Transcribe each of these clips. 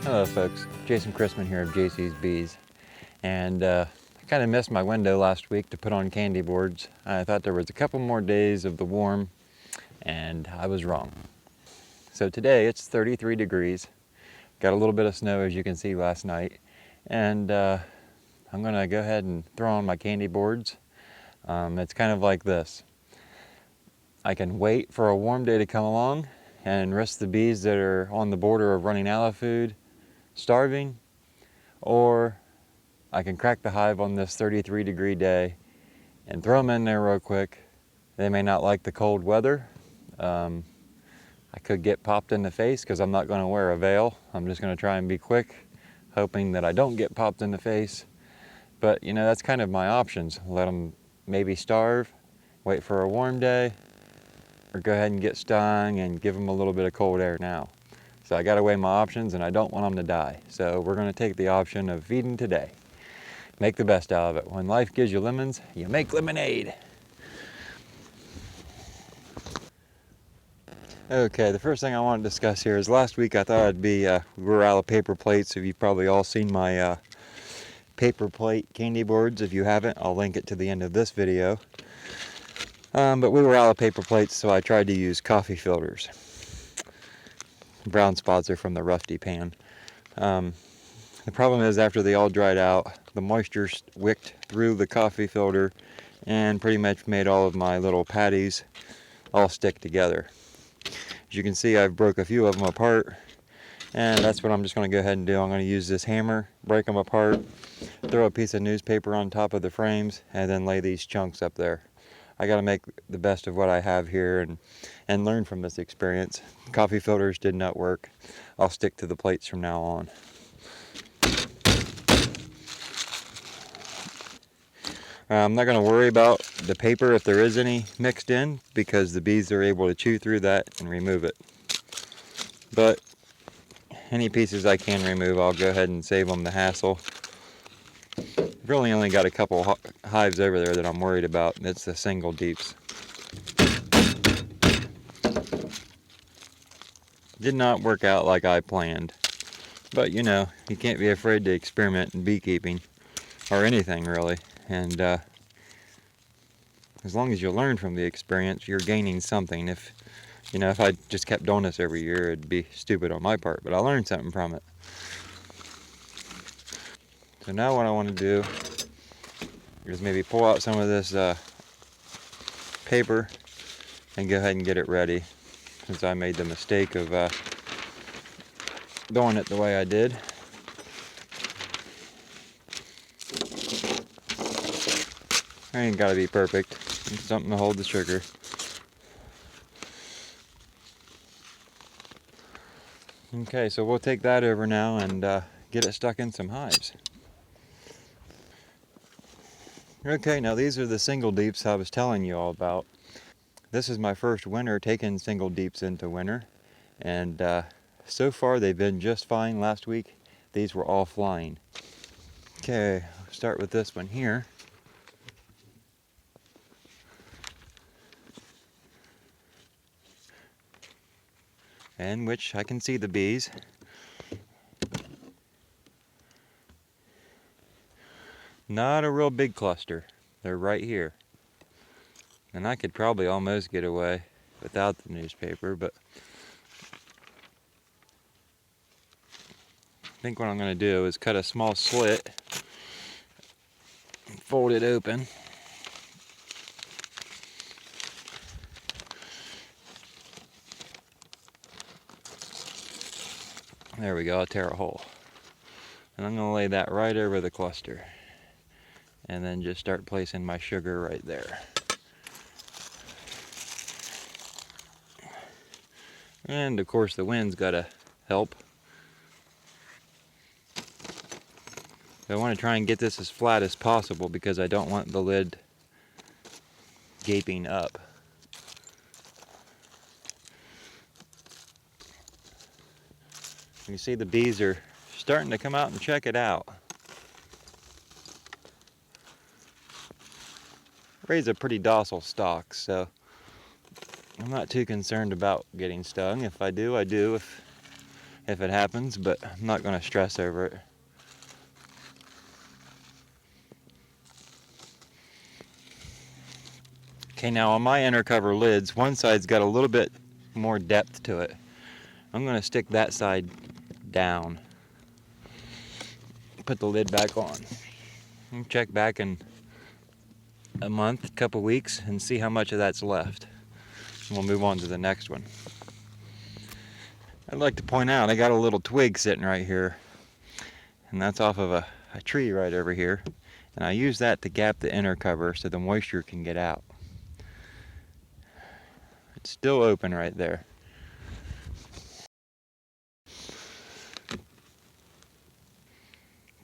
Hello folks, Jason Chrisman here of JC's Bees, and I kind of missed my window last week to put on candy boards. I thought there was a couple more days of the warm, and I was wrong. So today it's 33 degrees, got a little bit of snow as you can see last night, and I'm going to go ahead and throw on my candy boards. It's kind of like this. I can wait for a warm day to come along and risk the bees that are on the border of running out of food starving, or I can crack the hive on this 33-degree day and throw them in there real quick. They may not like the cold weather. I could get popped in the face because I'm not going to wear a veil. I'm just going to try and be quick, hoping that I don't get popped in the face. But you know, that's kind of my options. Let them maybe starve, wait for a warm day, or go ahead and get stung and give them a little bit of cold air now. So I got to weigh my options, and I don't want them to die. So we're going to take the option of feeding today. Make the best out of it. When life gives you lemons, you make lemonade. Okay, the first thing I want to discuss here is last week I thought we were out of paper plates. So you've probably all seen my paper plate candy boards. If you haven't, I'll link it to the end of this video. But we were out of paper plates, so I tried to use coffee filters. Brown spots are from the rusty pan. The problem is, after they all dried out, the moisture wicked through the coffee filter and pretty much made all of my little patties all stick together. As you can see, I've broke a few of them apart, and that's what I'm just going to go ahead and do. I'm going to use this hammer, break them apart, throw a piece of newspaper on top of the frames, and then lay these chunks up there. I got to make the best of what I have here and learn from this experience. Coffee filters did not work. I'll stick to the plates from now on. I'm not going to worry about the paper if there is any mixed in, because the bees are able to chew through that and remove it. But any pieces I can remove, I'll go ahead and save them the hassle. I've really only got a couple hives over there that I'm worried about, and it's the single deeps. Did not work out like I planned. But you know, you can't be afraid to experiment in beekeeping, or anything really. And as long as you learn from the experience, you're gaining something. If I just kept doing this every year, it'd be stupid on my part, but I learned something from it. So now what I want to do is maybe pull out some of this paper and go ahead and get it ready, since I made the mistake of doing it the way I did. I ain't gotta be perfect. It's something to hold the sugar. Okay, so we'll take that over now and get it stuck in some hives. Okay, now these are the single deeps I was telling you all about. This is my first winter taking single deeps into winter, and so far they've been just fine. Last week these were all flying. Okay, I'll start with this one here. In which I can see the bees. Not a real big cluster. They're right here. And I could probably almost get away without the newspaper, but I think what I'm going to do is cut a small slit, fold it open, there we go, I'll tear a hole. And I'm going to lay that right over the cluster, and then just start placing my sugar right there. And of course the wind's got to help. I want to try and get this as flat as possible because I don't want the lid gaping up. You see the bees are starting to come out and check it out. Raise a pretty docile stock, so I'm not too concerned about getting stung. If I do, I do. if it happens, but I'm not going to stress over it. Okay, now on my inner cover lids, one side's got a little bit more depth to it. I'm going to stick that side down. Put the lid back on. And check back in a month, couple weeks, and see how much of that's left. And we'll move on to the next one. I'd like to point out I got a little twig sitting right here, and that's off of a tree right over here. And I use that to gap the inner cover so the moisture can get out. It's still open right there.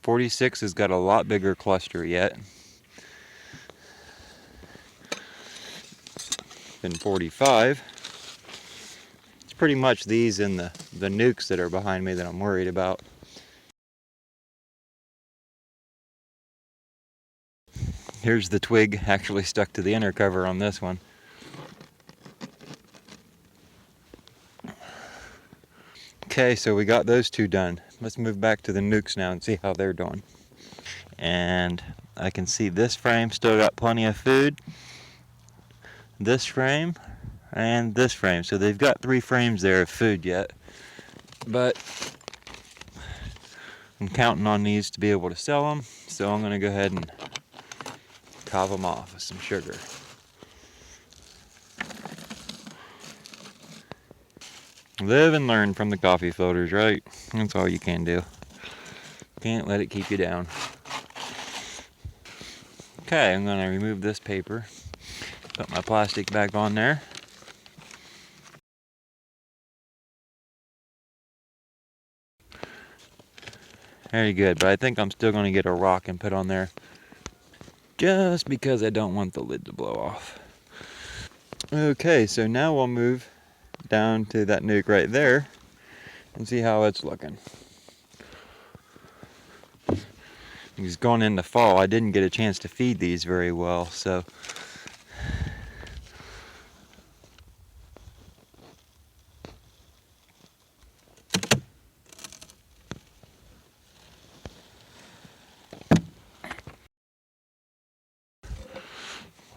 '46 has got a lot bigger cluster yet than 45. It's pretty much these and the nukes that are behind me that I'm worried about. Here's the twig actually stuck to the inner cover on this one. Okay, so we got those two done. Let's move back to the nukes now and see how they're doing. And I can see this frame still got plenty of food. This frame and this frame. So they've got 3 frames there of food yet. But I'm counting on these to be able to sell them. So I'm going to go ahead and top them off with some sugar. Live and learn from the coffee filters, right? That's all you can do. Can't let it keep you down. Okay, I'm going to remove this paper. Put my plastic back on there. Very good, but I think I'm still going to get a rock and put on there just because I don't want the lid to blow off. Okay, so now we'll move down to that nuke right there and see how it's looking. He's going into fall. I didn't get a chance to feed these very well, so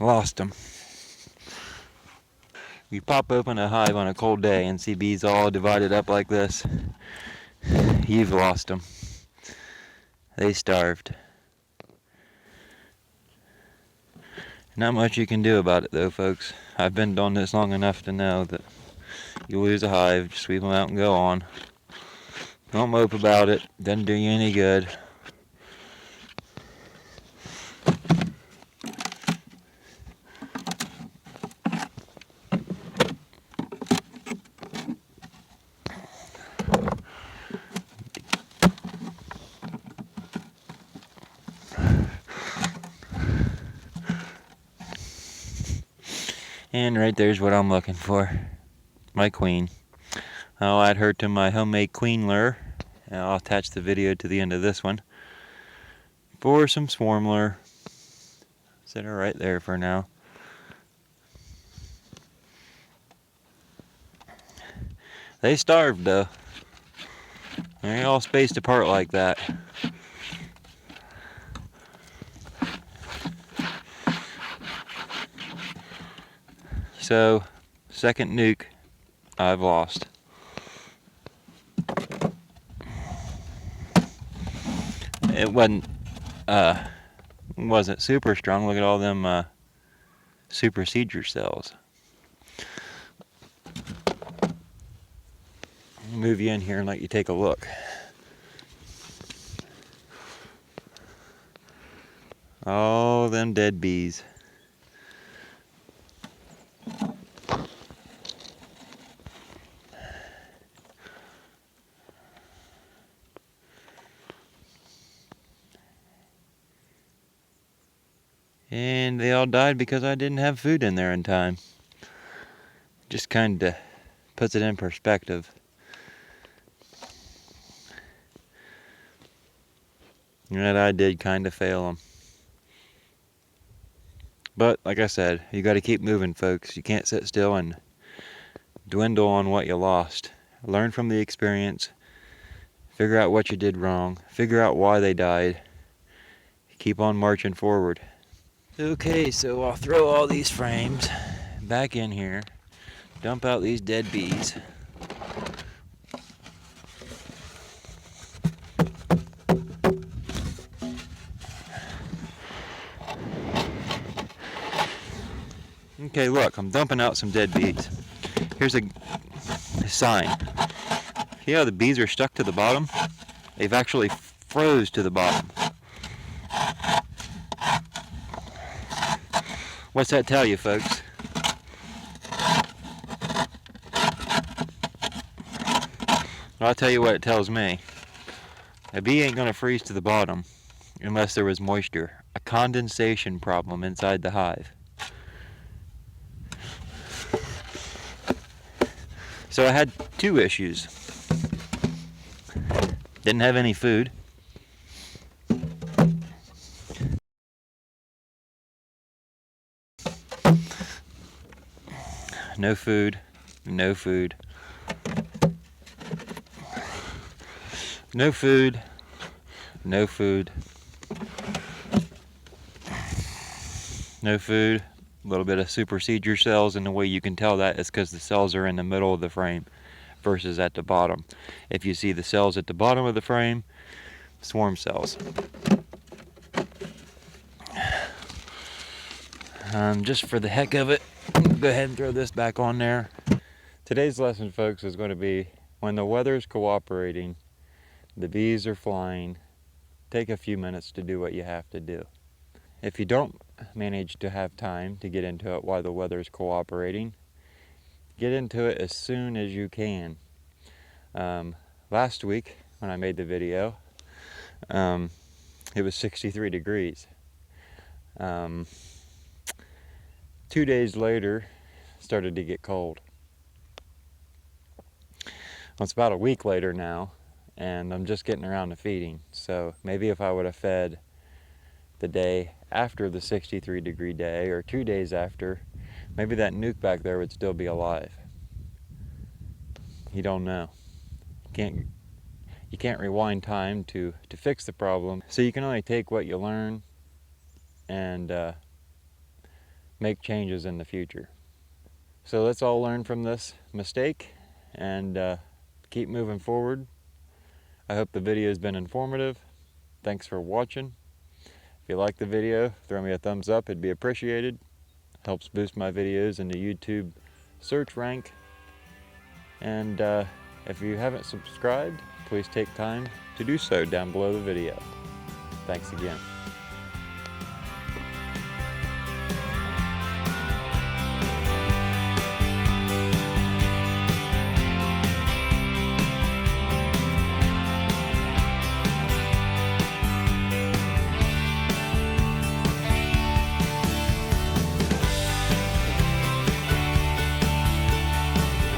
lost them. You pop open a hive on a cold day and see bees all divided up like this, you've lost them. They starved. Not much you can do about it though, folks. I've been doing this long enough to know that you lose a hive, just sweep them out and go on. Don't mope about it, doesn't do you any good. And right there's what I'm looking for. My queen. I'll add her to my homemade queen lure. And I'll attach the video to the end of this one. For some swarm lure. Set her right there for now. They starved though. They ain't all spaced apart like that. So, second nuke I've lost. It wasn't super strong. Look at all them supersedure cells. I'll move you in here and let you take a look. All them dead bees. And they all died because I didn't have food in there in time. Just kind of puts it in perspective. And I did kind of fail them. But like I said, you got to keep moving, folks. You can't sit still and dwindle on what you lost. Learn from the experience. figure out what you did wrong, figure out why they died, keep on marching forward. Okay, so I'll throw all these frames back in here, dump out these dead bees. Okay, look, I'm dumping out some dead bees. Here's a sign. See how the bees are stuck to the bottom? They've actually froze to the bottom. What's that tell you, folks? Well, I'll tell you what it tells me. A bee ain't gonna freeze to the bottom unless there was moisture, a condensation problem inside the hive. So I had two issues. Didn't have any food. No food, no food. No food, no food. No food, a little bit of supersedure cells, and the way you can tell that is because the cells are in the middle of the frame versus at the bottom. If you see the cells at the bottom of the frame, swarm cells. Just for the heck of it, go ahead and throw this back on there. Today's lesson, folks, is going to be when the weather's cooperating, the bees are flying, take a few minutes to do what you have to do. If you don't manage to have time to get into it while the weather's cooperating, get into it as soon as you can. Last week when I made the video, it was 63 degrees. 2 days later, it started to get cold. Well, it's about a week later now, and I'm just getting around to feeding. So maybe if I would have fed the day after the 63 degree day, or 2 days after, maybe that nuke back there would still be alive. You don't know. You can't rewind time to fix the problem. So you can only take what you learn and make changes in the future. So let's all learn from this mistake and keep moving forward. I hope the video has been informative. Thanks for watching. If you like the video, throw me a thumbs up, it'd be appreciated. Helps boost my videos in the YouTube search rank. And if you haven't subscribed, please take time to do so down below the video. Thanks again.